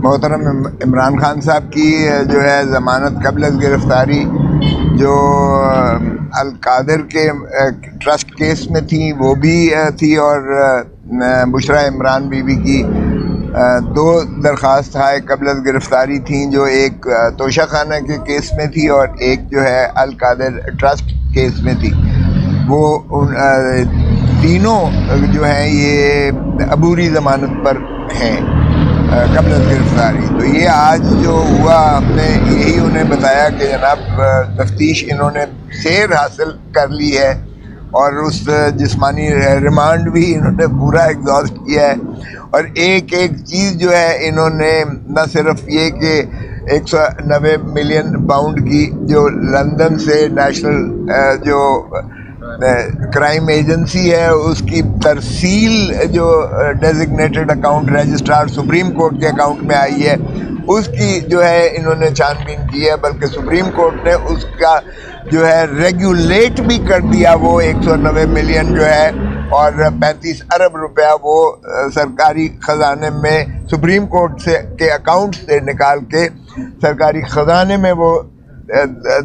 محترم عمران خان صاحب کی جو ہے ضمانت قبل از گرفتاری جو القادر کے ٹرسٹ کیس میں تھی وہ بھی تھی، اور بشرا عمران بی بی کی دو درخواست ہے قبل از گرفتاری تھیں، جو ایک توشہ خانہ کے کیس میں تھی اور ایک جو ہے القادر ٹرسٹ کیس میں تھی۔ وہ تینوں جو ہیں یہ عبوری ضمانت پر ہیں قبل از گرفتاری۔ تو یہ آج جو ہوا، ہم نے یہی انہیں بتایا کہ جناب تفتیش انہوں نے سیر حاصل کر لی ہے اور اس جسمانی ریمانڈ بھی انہوں نے پورا ایگزاسٹ کیا ہے، اور ایک ایک چیز جو ہے انہوں نے نہ صرف یہ کہ 190 ملین پاؤنڈ کی جو لندن سے نیشنل جو کرائم ایجنسی ہے اس کی ترسیل جو designated account registrar supreme court کے اکاؤنٹ میں آئی ہے اس کی جو ہے انہوں نے چھان بین کی ہے، بلکہ سپریم کورٹ نے اس کا جو ہے ریگولیٹ بھی کر دیا، وہ 190 ملین جو ہے اور 35 ارب روپیہ وہ سرکاری خزانے میں سپریم کورٹ سے کے اکاؤنٹ سے نکال کے سرکاری خزانے میں وہ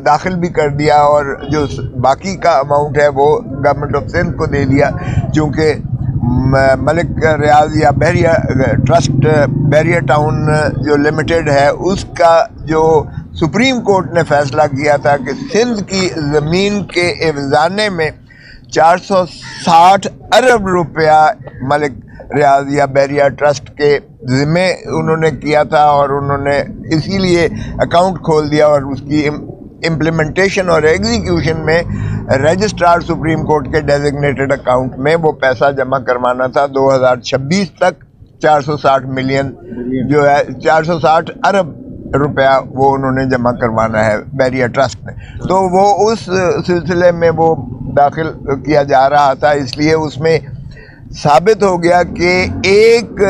داخل بھی کر دیا، اور جو باقی کا اماؤنٹ ہے وہ گورنمنٹ آف سندھ کو دے دیا، چونکہ ملک ریاض یا بحریہ ٹرسٹ بحریہ ٹاؤن جو لمیٹڈ ہے اس کا جو سپریم کورٹ نے فیصلہ کیا تھا کہ سندھ کی زمین کے افزانے میں 460 ارب روپیہ ملک ریاض یا بحریہ ٹرسٹ کے ذمے انہوں نے کیا تھا، اور انہوں نے اسی لیے اکاؤنٹ کھول دیا، اور اس کی امپلیمنٹیشن اور ایگزیکیوشن میں رجسٹرار سپریم کورٹ کے ڈیزگنیٹڈ اکاؤنٹ میں وہ پیسہ جمع کروانا تھا 2026 تک 460 ملین جو ہے 460 ارب روپیہ وہ انہوں نے جمع کروانا ہے بحریہ ٹرسٹ میں۔ تو وہ اس سلسلے میں وہ داخل کیا جا رہا تھا، اس لیے اس میں ثابت ہو گیا کہ ایک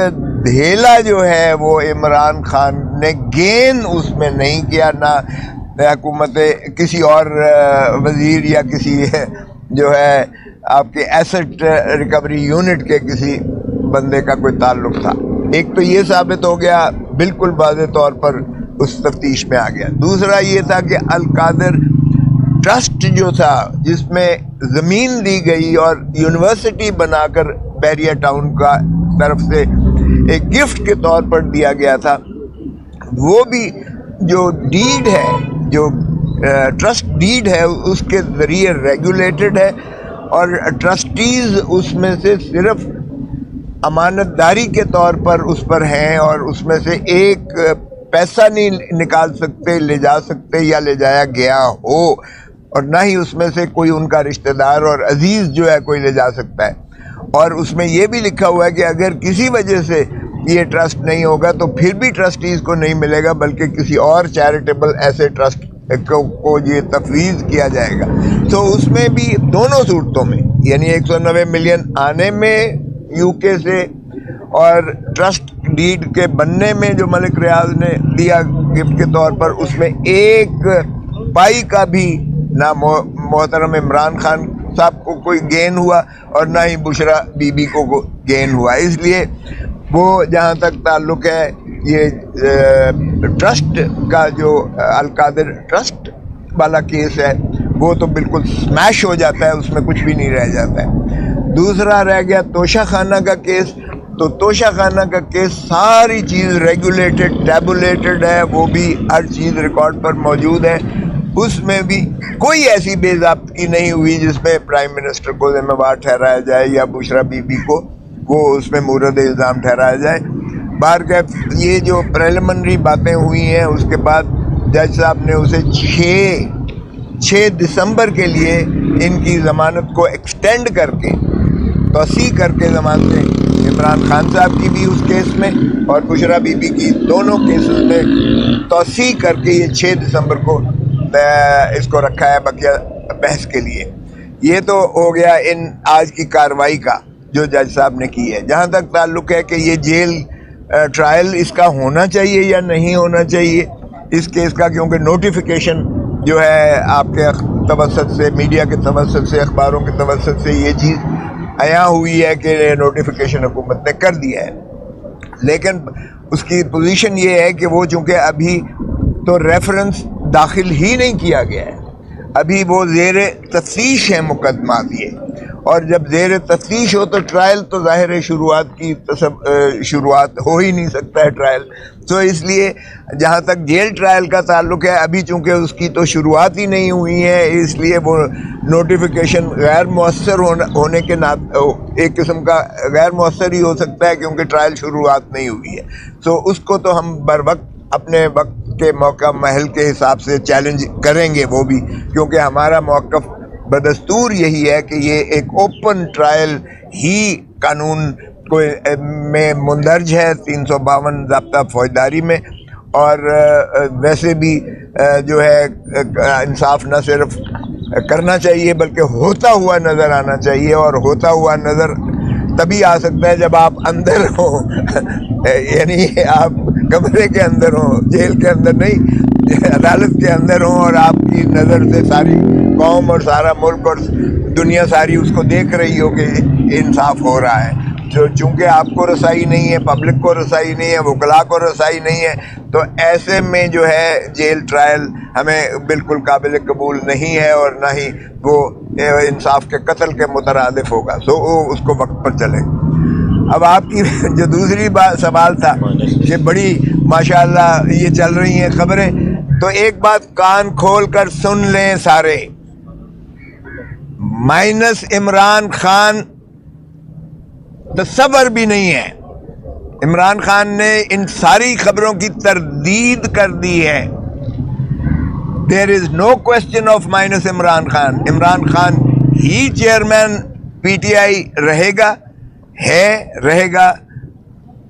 دھیلا جو ہے وہ عمران خان نے گین اس میں نہیں کیا، نہ حکومت کسی اور وزیر یا کسی جو ہے آپ کے ایسٹ ریکوری یونٹ کے کسی بندے کا کوئی تعلق تھا۔ ایک تو یہ ثابت ہو گیا، بالکل واضح طور پر اس تفتیش میں آ گیا۔ دوسرا یہ تھا کہ القادر ٹرسٹ جو تھا جس میں زمین دی گئی اور یونیورسٹی بنا کر بحریہ ٹاؤن کا طرف سے ایک گفٹ کے طور پر دیا گیا تھا، وہ بھی جو ڈیڈ ہے، جو ٹرسٹ ڈیڈ ہے اس کے ذریعے ریگولیٹڈ ہے، اور ٹرسٹیز اس میں سے صرف امانت داری کے طور پر اس پر ہیں، اور اس میں سے ایک پیسہ نہیں نکال سکتے، لے جا سکتے یا لے جایا گیا ہو، اور نہ ہی اس میں سے کوئی ان کا رشتہ دار اور عزیز جو ہے کوئی لے جا سکتا ہے۔ اور اس میں یہ بھی لکھا ہوا ہے کہ اگر کسی وجہ سے یہ ٹرسٹ نہیں ہوگا تو پھر بھی ٹرسٹیز کو نہیں ملے گا، بلکہ کسی اور چیریٹیبل ایسے ٹرسٹ کو یہ تفویض کیا جائے گا۔ تو اس میں بھی دونوں صورتوں میں، یعنی 190 ملین آنے میں یو کے سے اور ٹرسٹ ڈیڈ کے بننے میں جو ملک ریاض نے دیا گفٹ کے طور پر، اس میں ایک پائی کا بھی نہ محترم عمران خان صاحب کو کوئی گین ہوا اور نہ ہی بشرا بی بی کو گین ہوا۔ اس لیے وہ جہاں تک تعلق ہے یہ ٹرسٹ کا جو القادر ٹرسٹ والا کیس ہے وہ تو بالکل سمیش ہو جاتا ہے، اس میں کچھ بھی نہیں رہ جاتا ہے۔ دوسرا رہ گیا توشہ خانہ کا کیس۔ تو توشہ خانہ کا کیس ساری چیز ریگولیٹڈ ٹیبولیٹڈ ہے، وہ بھی ہر چیز ریکارڈ پر موجود ہے، اس میں بھی کوئی ایسی بے ضابطگی نہیں ہوئی جس میں پرائم منسٹر کو ذمہ دار ٹھہرایا جائے یا بشرا بی بی کو وہ اس میں مورد الزام ٹھہرایا جائے۔ بہرکیف یہ جو پریلیمنری باتیں ہوئی ہیں اس کے بعد جج صاحب نے اسے 6 دسمبر کے لیے ان کی ضمانت کو ایکسٹینڈ کر کے توسیع کر کے ضمانتیں عمران خان صاحب کی بھی اس کیس میں اور بشرا بی بی کی دونوں کیسز میں توسیع کر کے یہ 6 دسمبر کو اس کو رکھا ہے بقیہ بحث کے لیے۔ یہ تو ہو گیا ان آج کی کارروائی کا جو جج صاحب نے کی ہے۔ جہاں تک تعلق ہے کہ یہ جیل ٹرائل اس کا ہونا چاہیے یا نہیں ہونا چاہیے اس کیس کا، کیونکہ نوٹیفیکیشن جو ہے آپ کے توسط سے، میڈیا کے توسط سے، اخباروں کے توسط سے یہ چیز عیاں ہوئی ہے کہ نوٹیفیکیشن حکومت نے کر دیا ہے، لیکن اس کی پوزیشن یہ ہے کہ وہ چونکہ ابھی تو ریفرنس داخل ہی نہیں کیا گیا ہے، ابھی وہ زیر تفتیش ہے مقدمات یہ، اور جب زیر تفتیش ہو تو ٹرائل تو ظاہر ہے شروعات ہو ہی نہیں سکتا ہے ٹرائل. تو اس لیے جہاں تک جیل ٹرائل کا تعلق ہے ابھی چونکہ اس کی تو شروعات ہی نہیں ہوئی ہے، اس لیے وہ نوٹیفیکیشن غیر مؤثر ہونے کے ایک قسم کا غیر مؤثر ہی ہو سکتا ہے کیونکہ ٹرائل شروعات نہیں ہوئی ہے. تو اس کو تو ہم بر وقت اپنے وقت کے موقع محل کے حساب سے چیلنج کریں گے وہ بھی، کیونکہ ہمارا موقف بدستور یہی ہے کہ یہ ایک اوپن ٹرائل ہی قانون کو میں مندرج ہے 352 ضابطہ فوجداری میں، اور ویسے بھی جو ہے انصاف نہ صرف کرنا چاہیے بلکہ ہوتا ہوا نظر آنا چاہیے، اور ہوتا ہوا نظر تبھی آ سکتا ہے جب آپ اندر ہوں یعنی آپ کمرے کے اندر ہوں، جیل کے اندر نہیں، عدالت کے اندر ہوں، اور آپ کی نظر سے ساری قوم اور سارا ملک اور دنیا ساری اس کو دیکھ رہی ہو کہ انصاف ہو رہا ہے. چونکہ آپ کو رسائی نہیں ہے، پبلک کو رسائی نہیں ہے، وکلاء کو رسائی نہیں ہے، تو ایسے میں جو ہے جیل ٹرائل ہمیں بالکل قابل قبول نہیں ہے، اور نہ ہی وہ انصاف کے قتل کے مترادف ہوگا. سو اس کو وقت پر چلے. اب آپ کی جو دوسری سوال تھا کہ بڑی ماشاءاللہ یہ چل رہی ہیں خبریں، تو ایک بات کان کھول کر سن لیں سارے، مائنس عمران خان تصور بھی نہیں ہے. عمران خان نے ان ساری خبروں کی تردید کر دی ہے. There is no question of minus Imran Khan. Imran Khan he chairman P T I رہے گا،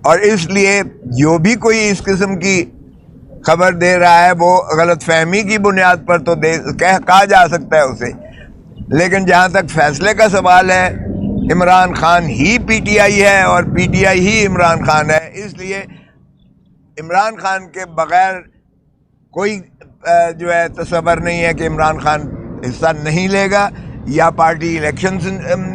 اور اس لیے جو بھی کوئی اس قسم کی خبر دے رہا ہے وہ غلط فہمی کی بنیاد پر تو کہا جا سکتا ہے اسے، لیکن جہاں تک فیصلے کا سوال ہے عمران خان ہی پی ٹی آئی ہے اور پی ٹی آئی ہی عمران خان ہے. اس لیے عمران خان کے بغیر کوئی جو ہے تصور نہیں ہے کہ عمران خان حصہ نہیں لے گا، یا پارٹی الیکشنز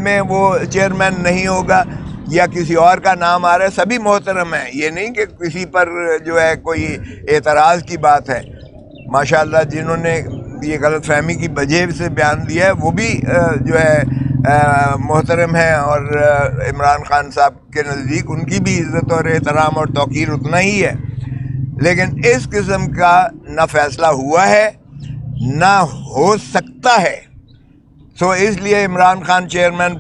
میں وہ چیئرمین نہیں ہوگا، یا کسی اور کا نام آ رہا ہے. سبھی محترم ہیں، یہ نہیں کہ کسی پر جو ہے کوئی اعتراض کی بات ہے. ماشاءاللہ جنہوں نے یہ غلط فہمی کی وجہ سے بیان دیا ہے وہ بھی جو ہے محترم ہیں، اور عمران خان صاحب کے نزدیک ان کی بھی عزت اور احترام اور توقیر اتنا ہی ہے. لیکن اس قسم کا نہ فیصلہ ہوا ہے نہ ہو سکتا ہے. سو اس لیے عمران خان چیئرمین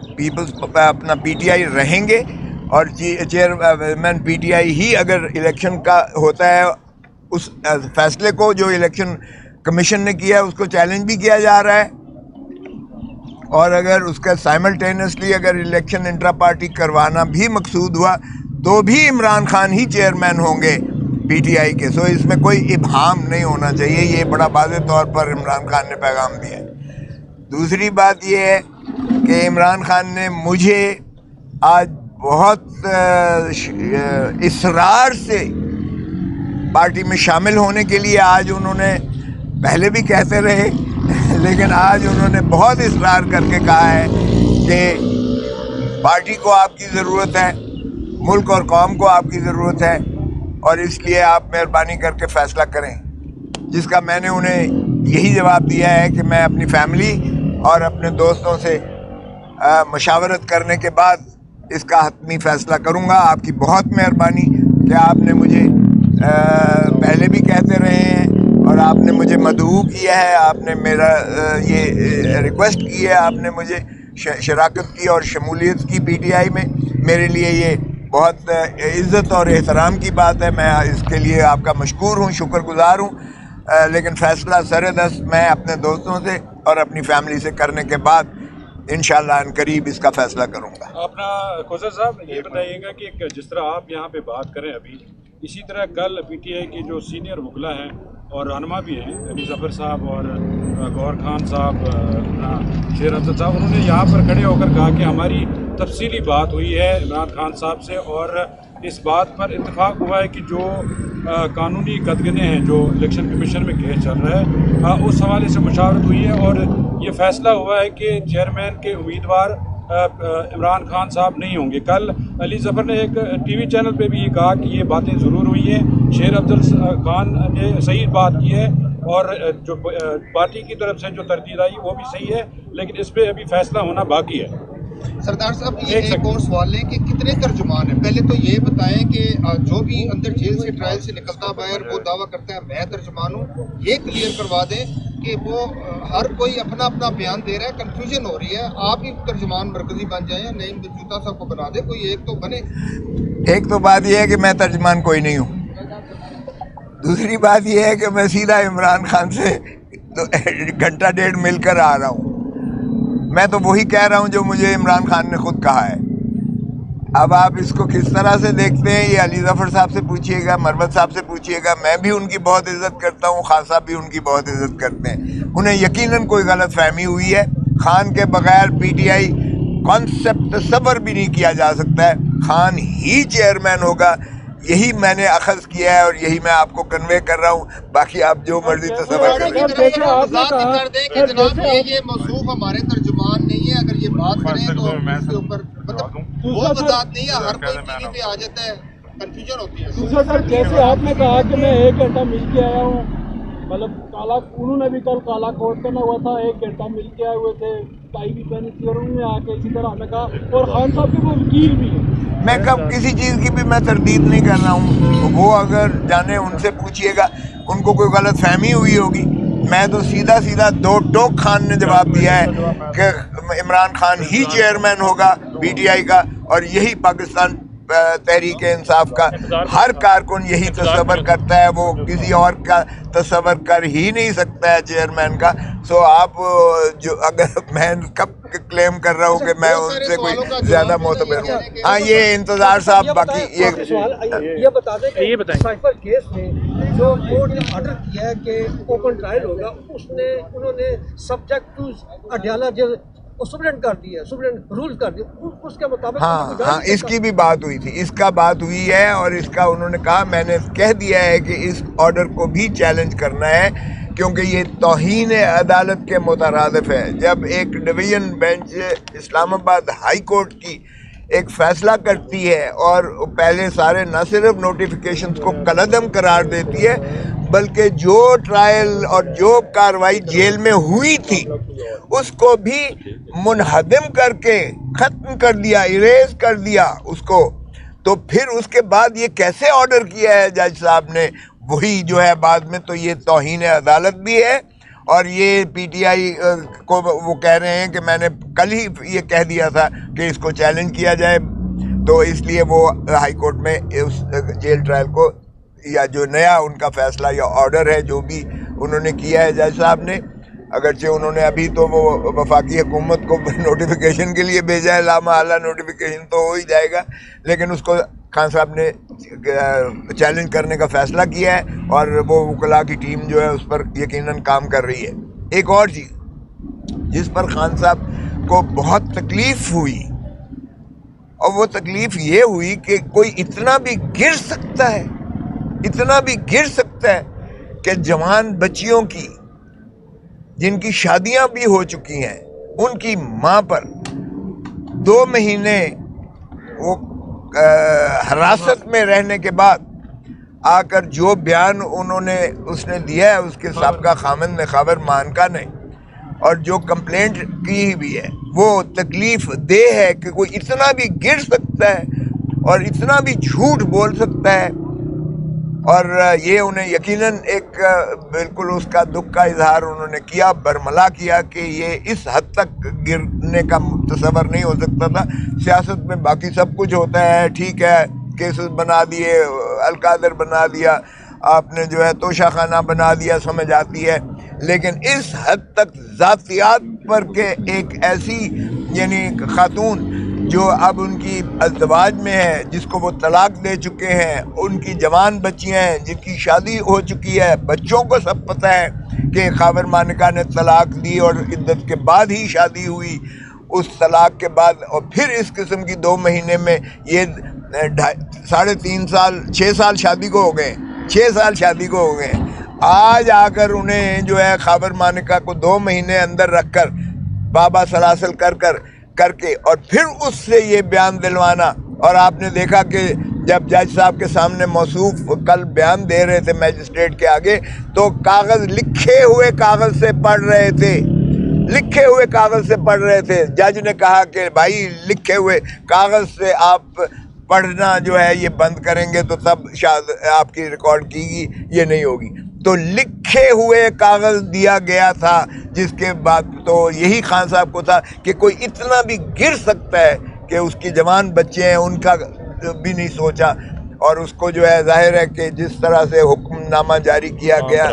اپنا پی ٹی آئی رہیں گے، اور چیئرمین پی ٹی آئی ہی اگر الیکشن کا ہوتا ہے، اس فیصلے کو جو الیکشن کمیشن نے کیا ہے اس کو چیلنج بھی کیا جا رہا ہے، اور اگر اس کا سائملٹینسلی اگر الیکشن انٹرا پارٹی کروانا بھی مقصود ہوا تو بھی عمران خان ہی چیئرمین ہوں گے پی ٹی آئی کے. سو اس میں کوئی ابہام نہیں ہونا چاہیے، یہ بڑا واضح طور پر عمران خان نے پیغام دیا ہے. دوسری بات یہ ہے کہ عمران خان نے مجھے آج بہت اصرار سے پارٹی میں شامل ہونے کے لیے، آج انہوں نے پہلے بھی کہتے رہے لیکن آج انہوں نے بہت اصرار کر کے کہا ہے کہ پارٹی کو آپ کی ضرورت ہے، ملک اور قوم کو آپ کی ضرورت ہے، اور اس لیے آپ مہربانی کر کے فیصلہ کریں. جس کا میں نے انہیں یہی جواب دیا ہے کہ میں اپنی فیملی اور اپنے دوستوں سے مشاورت کرنے کے بعد اس کا حتمی فیصلہ کروں گا. آپ کی بہت مہربانی کہ آپ نے مجھے پہلے بھی کہتے رہے ہیں، اور آپ نے مجھے مدعو کیا ہے، آپ نے میرا یہ ریکویسٹ کی ہے، آپ نے مجھے شراکت کی اور شمولیت کی پی ٹی آئی میں. میرے لیے یہ بہت عزت اور احترام کی بات ہے، میں اس کے لیے آپ کا مشکور ہوں، شکر گزار ہوں. لیکن فیصلہ سر دست میں اپنے دوستوں سے اور اپنی فیملی سے کرنے کے بعد انشاءاللہ ان قریب اس کا فیصلہ کروں گا. اپنا کوثر صاحب یہ بتائیے گا کہ جس طرح آپ یہاں پہ بات کریں ابھی، اسی طرح کل پی ٹی آئی کے جو سینئر وکلا ہیں اور رہنما بھی ہیں، علی ظفر صاحب اور گور خان صاحب، شیر افضل صاحب، انہوں نے یہاں پر کھڑے ہو کر کہا کہ ہماری تفصیلی بات ہوئی ہے عمران خان صاحب سے، اور اس بات پر اتفاق ہوا ہے کہ جو قانونی قدغنے ہیں جو الیکشن کمیشن میں کیس چل رہا ہے، اس حوالے سے مشاورت ہوئی ہے، اور یہ فیصلہ ہوا ہے کہ چیئرمین کے امیدوار عمران خان صاحب نہیں ہوں گے. کل علی ظفر نے ایک ٹی وی چینل پہ بھی یہ کہا کہ یہ باتیں ضرور ہوئی ہیں, شیر افضل خان نے صحیح بات کی ہے, اور جو پارٹی کی طرف سے جو تردید آئی وہ بھی صحیح ہے, لیکن اس پہ ابھی فیصلہ ہونا باقی ہے. سردار صاحب یہ ایک اور سوال ہے کہ کتنے ترجمان ہیں؟ پہلے تو یہ بتائیں کہ جو بھی اندر جیل سے ٹرائل سے نکلتا باہر وہ دعویٰ کرتا ہے میں ترجمان ہوں, یہ کلیئر کروا دیں کہ وہ ہر کوئی اپنا اپنا بیان دے رہا ہے, کنفیوژن ہو رہی ہے. آپ ہی ترجمان مرکزی بن جائیں یا نعیم بلوچ صاحب کو بنا دیں, کوئی ایک تو بنے. ایک تو بات یہ ہے کہ میں ترجمان کوئی نہیں ہوں, دوسری بات یہ ہے کہ میں سیدھا عمران خان سے گھنٹہ ڈیڑھ مل کر آ رہا ہوں. میں تو وہی کہہ رہا ہوں جو مجھے عمران خان نے خود کہا ہے. اب آپ اس کو کس طرح سے دیکھتے ہیں یہ علی ظفر صاحب سے پوچھیے گا, مروت صاحب سے پوچھیے گا. میں بھی ان کی بہت عزت کرتا ہوں, خان صاحب بھی ان کی بہت عزت کرتے ہیں. انہیں یقیناً کوئی غلط فہمی ہوئی ہے. خان کے بغیر پی ٹی آئی کانسیپٹ تصور بھی نہیں کیا جا سکتا ہے. خان ہی چیئرمین ہوگا, یہی میں نے اخذ کیا ہے اور یہی میں آپ کو کنوے کر رہا ہوں. باقی آپ جو مرضی تصور کر دیں کہ جناب یہ موصوف ہمارے ترجمان نہیں ہے. اگر یہ بات کریں تو اس کے اوپر مطلب وہ وضاحت نہیں ہے, ہر کوئی ٹی وی پہ آ جاتا ہے, کنفیوژن ہوتی ہے. سر جیسے آپ نے کہا کہ میں 1 گھنٹہ مل کے آیا ہوں, مطلب کالا انہوں نے بھی کل کالا کوٹ کرنا ہوا تھا, 1 گھنٹہ مل کے آئے ہوئے تھے, ٹائی بھی پہنی تھی, اور انہوں نے آ کے اسی طرح ہمیں کہا, اور خان صاحب کے وہ وکیل بھی ہیں. میں کب کسی چیز کی بھی میں تردید نہیں کر رہا ہوں. وہ اگر جانے ان سے پوچھیے گا, ان کو کوئی غلط فہمی ہوئی ہوگی. میں تو سیدھا دو ٹوک خان نے جواب دیا ہے کہ عمران خان ہی چیئرمین ہوگا پی ٹی آئی کا, اور یہی پاکستان تحریک انصاف کا ہر کارکن یہی تصور کرتا ہے, وہ کسی اور کا تصور کر ہی نہیں سکتا ہے چیئرمین کا. سو آپ جو اگر میں کب کلیم کر رہا ہوں کہ میں ان سے کوئی زیادہ معتبر ہوں. ہاں یہ انتظار صاحب, باقی یہ بتا دیں کہ سائفر کیس میں جو کورٹ نے آرڈر کیا ہے کہ اوپن ٹرائل ہوگا, اس نے انہوں نے سبجیکٹ ٹو اڈیالہ سپرنٹ کر دیا, سپرنٹ رول کر دیا, اس کے مطابق. ہاں اس کی بھی بات ہوئی تھی, اس کا بات ہوئی ہے, اور اس کا انہوں نے کہا میں نے کہہ دیا ہے کہ اس آرڈر کو بھی چیلنج کرنا ہے کیونکہ یہ توہین عدالت کے مترادف ہے. جب ایک ڈویژن بینچ اسلام آباد ہائی کورٹ کی ایک فیصلہ کرتی ہے اور پہلے سارے نہ صرف نوٹیفیکیشنز کو کالعدم قرار دیتی ہے بلکہ جو ٹرائل اور جو کاروائی جیل میں ہوئی تھی اس کو بھی منہدم کر کے ختم کر دیا, اریز کر دیا اس کو, تو پھر اس کے بعد یہ کیسے آرڈر کیا ہے جج صاحب نے, وہی جو ہے بعد میں تو یہ توہین عدالت بھی ہے. اور یہ پی ٹی آئی کو وہ کہہ رہے ہیں کہ میں نے کل ہی یہ کہہ دیا تھا کہ اس کو چیلنج کیا جائے, تو اس لیے وہ ہائی کورٹ میں اس جیل ٹرائل کو یا جو نیا ان کا فیصلہ یا آرڈر ہے جو بھی انہوں نے کیا ہے جج صاحب نے, اگرچہ انہوں نے ابھی تو وہ وفاقی حکومت کو نوٹیفیکیشن کے لیے بھیجا ہے, لامحالہ نوٹیفیکیشن تو ہو ہی جائے گا, لیکن اس کو خان صاحب نے چیلنج کرنے کا فیصلہ کیا ہے اور وہ وکلاء کی ٹیم جو ہے اس پر یقیناً کام کر رہی ہے. ایک اور چیز جس پر خان صاحب کو بہت تکلیف ہوئی, اور وہ تکلیف یہ ہوئی کہ کوئی اتنا بھی گر سکتا ہے, اتنا بھی گر سکتا ہے کہ جوان بچیوں کی جن کی شادیاں بھی ہو چکی ہیں ان کی ماں پر 2 مہینے وہ حراست میں رہنے کے بعد آ کر جو بیان اس نے دیا ہے اس کے سابقہ خامند نے خبر مانکا نے, اور جو کمپلینٹ کی بھی ہے وہ تکلیف دہ ہے کہ کوئی اتنا بھی گر سکتا ہے اور اتنا بھی جھوٹ بول سکتا ہے. اور یہ انہیں یقیناً ایک بالکل اس کا دکھ کا اظہار انہوں نے کیا, برملا کیا کہ یہ اس حد تک گرنے کا تصور نہیں ہو سکتا تھا. سیاست میں باقی سب کچھ ہوتا ہے, ٹھیک ہے, کیسز بنا دیے, القادر بنا دیا, آپ نے جو ہے توشہ خانہ بنا دیا, سمجھ آتی ہے, لیکن اس حد تک ذاتیات پر کہ ایک ایسی یعنی خاتون جو اب ان کی ازدواج میں ہے, جس کو وہ طلاق دے چکے ہیں, ان کی جوان بچیاں ہیں جن کی شادی ہو چکی ہے, بچوں کو سب پتہ ہے کہ خاور مانکا نے طلاق دی اور عدت کے بعد ہی شادی ہوئی, اس طلاق کے بعد, اور پھر اس قسم کی 2 مہینے میں یہ 3.5 سال 6 سال شادی کو ہو گئے, 6 سال شادی کو ہو گئے. آج آ کر انہیں جو ہے خاور مانکا کو 2 مہینے اندر رکھ کر بابا سلاسل کر کر کے اور پھر اس سے یہ بیان دلوانا. اور آپ نے دیکھا کہ جب جج صاحب کے سامنے موصوف کل بیان دے رہے تھے میجسٹریٹ کے آگے تو کاغذ لکھے ہوئے کاغذ سے پڑھ رہے تھے, لکھے ہوئے کاغذ سے پڑھ رہے تھے. جج نے کہا کہ بھائی لکھے ہوئے کاغذ سے آپ پڑھنا جو ہے یہ بند کریں گے تو تب شاید آپ کی ریکارڈ کی گی, یہ نہیں ہوگی. تو لکھے ہوئے کاغذ دیا گیا تھا, جس کے بعد تو یہی خان صاحب کو تھا کہ کوئی اتنا بھی گر سکتا ہے کہ اس کی جوان بچے ہیں ان کا بھی نہیں سوچا. اور اس کو جو ہے ظاہر ہے کہ جس طرح سے حکم نامہ جاری کیا گیا,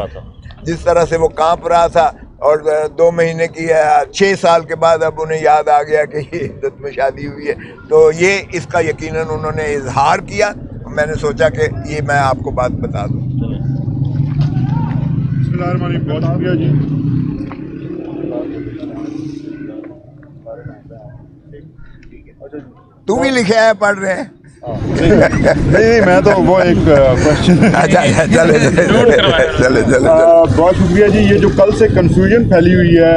جس طرح سے وہ کانپ رہا تھا, اور 2 مہینے کی 6 سال کے بعد اب انہیں یاد آ گیا کہ یہ عدت میں شادی ہوئی ہے, تو یہ اس کا یقیناً انہوں نے اظہار کیا. میں نے سوچا کہ یہ میں آپ کو بات بتا دوں. بہت شکریہ جی. تو بھی لکھے ہیں, پڑھ رہے ہیں؟ نہیں, میں تو وہ ایک کوشچن. بہت شکریہ جی. یہ جو کل سے کنفیوژن پھیلی ہوئی ہے,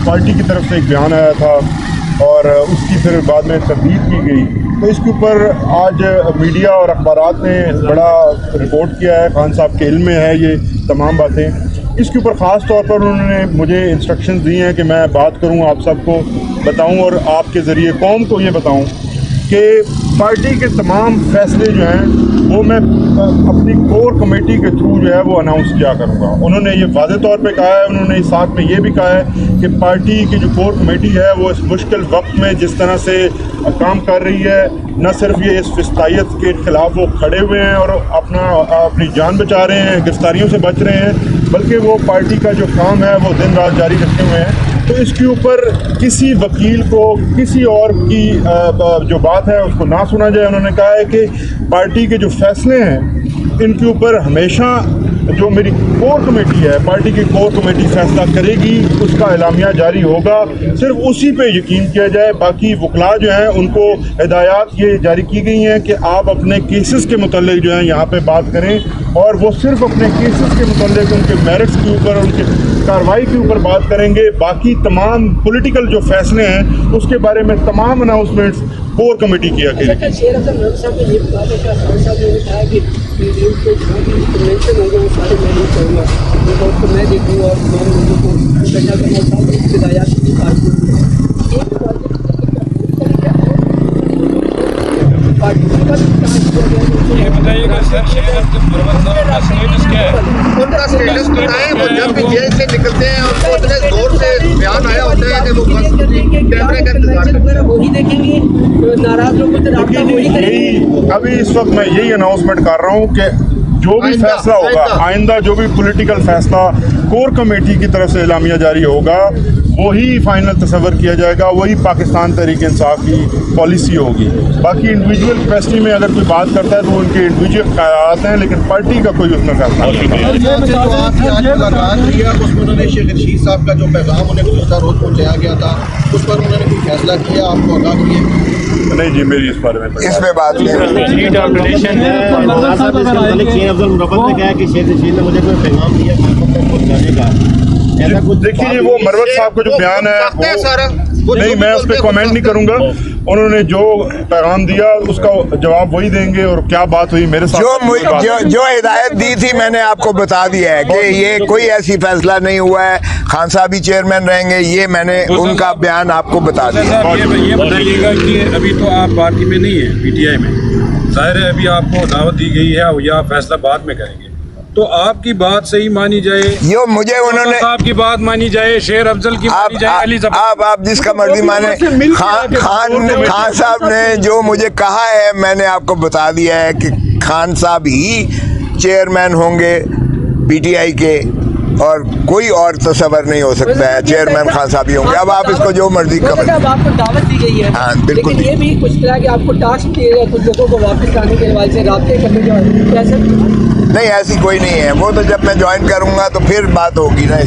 پارٹی کی طرف سے ایک بیان آیا تھا اور اس کی پھر بعد میں تردید کی گئی, تو اس کے اوپر آج میڈیا اور اخبارات نے بڑا رپورٹ کیا ہے. خان صاحب کے علم میں ہے یہ تمام باتیں. اس کے اوپر خاص طور پر انہوں نے مجھے انسٹرکشنز دی ہیں کہ میں بات کروں, آپ سب کو بتاؤں اور آپ کے ذریعے قوم کو یہ بتاؤں کہ پارٹی کے تمام فیصلے جو ہیں وہ میں اپنی کور کمیٹی کے تھرو جو ہے وہ اناؤنس کیا کروں گا. انہوں نے یہ واضح طور پہ کہا ہے. انہوں نے ساتھ میں یہ بھی کہا ہے کہ پارٹی کی جو کور کمیٹی ہے وہ اس مشکل وقت میں جس طرح سے کام کر رہی ہے, نہ صرف یہ اس فسطائیت کے خلاف وہ کھڑے ہوئے ہیں اور اپنی جان بچا رہے ہیں, گرفتاریوں سے بچ رہے ہیں, بلکہ وہ پارٹی کا جو کام ہے وہ دن رات جاری رکھے ہوئے ہیں. تو اس کے اوپر کسی وکیل کو کسی اور کی جو بات ہے اس کو نہ سنا جائے. انہوں نے کہا ہے کہ پارٹی کے جو فیصلے ہیں ان کے اوپر ہمیشہ جو میری کور کمیٹی ہے, پارٹی کی کور کمیٹی فیصلہ کرے گی, اس کا اعلامیہ جاری ہوگا, صرف اسی پہ یقین کیا جائے. باقی وکلاء جو ہیں ان کو ہدایات یہ جاری کی گئی ہیں کہ آپ اپنے کیسز کے متعلق جو ہیں یہاں پہ بات کریں, اور وہ صرف اپنے کیسز کے متعلق ان کے میرٹس کے اوپر, ان کی کارروائی کے اوپر بات کریں گے. باقی تمام پولیٹیکل جو فیصلے ہیں اس کے بارے میں تمام اناؤنسمنٹس کور کمیٹی کیا کرے گی. یہ بتائیے گا سر, شیخ عبدالمرود صاحب کا اسٹیٹس کیا ہے؟ ان کا اسٹیٹس بتائیں. وہ جب بھی جیل سے نکلتے ہیں اور وہ اتنے زور سے بیان آیا ہوتا ہے کہ وہ بس کیمرے کا انتظار کرتے ہیں. وہی دیکھیں گے, ناراض لوگوں سے رابطہ وہی کریں گے. ابھی اس وقت میں یہی اناؤنسمنٹ کر رہا ہوں کہ جو بھی فیصلہ ہوگا آئندہ, جو بھی پولیٹیکل فیصلہ کور کمیٹی کی طرف سے اعلامیہ جاری ہوگا وہی فائنل تصور کیا جائے گا, وہی پاکستان تحریک انصاف کی پالیسی ہوگی. باقی انڈیویجول کیپیسٹی میں اگر کوئی بات کرتا ہے تو ان کے انڈیویجول خیالات ہیں, لیکن پارٹی کا کوئی اس میں فیصلہ نہیں. جو آپ کی آج ملاقات ہوئی ہے اس میں انہوں نے شیخ رشید صاحب کا جو پیغام انہیں گزشتہ روز پہنچایا گیا تھا اس پر انہوں نے کوئی فیصلہ کیا, آپ کو آگاہ کیے؟ نہیں جی, میری اس بارے میں اس میں بات نہیں. دیکھیے جی, وہ مروت صاحب کا جو بیان ہے نہیں, میں اس پہ کامنٹ نہیں کروں گا. انہوں نے جو پیغام دیا اس کا جواب وہی دیں گے, اور کیا بات ہوئی میرے ساتھ جو ہدایت دی تھی میں نے آپ کو بتا دیا ہے کہ یہ کوئی ایسی فیصلہ نہیں ہوا ہے, خان صاحب ہی چیئرمین رہیں گے, یہ میں نے ان کا بیان آپ کو بتا دیا. یہ بتائیے گا کہ ابھی تو آپ پارٹی میں نہیں ہیں, پی ٹی آئی میں, ظاہر ہے ابھی آپ کو دعوت دی گئی ہے یا فیصلہ بعد میں کریں گے, تو آپ کی بات صحیح مانی جائے, یہ مجھے انہوں نے آپ کی بات مانی جائے, شیر افضل کی مانی جائے, علی آپ جس کا مرضی مانے. خان صاحب نے جو مجھے کہا ہے میں نے آپ کو بتا دیا ہے کہ خان صاحب ہی چیئرمین ہوں گے پی ٹی آئی کے, اور کوئی اور تصور نہیں ہو سکتا ہے, چیئرمین خان صاحب ہی ہوں گے. اب آپ اس کو جو مرضی کریں. آپ کو دعوت دی گئی ہے, ہاں بالکل, لیکن یہ بھی کچھ طرح کہ آپ کو ٹاسک دیے گئے کچھ لوگوں کو واپس آنے کے حوالے سے رابطے کرنے کے حوالے سے, نہیں ایسی کوئی نہیں ہے. وہ تو جب میں جوائن کروں گا تو پھر بات ہوگی نا.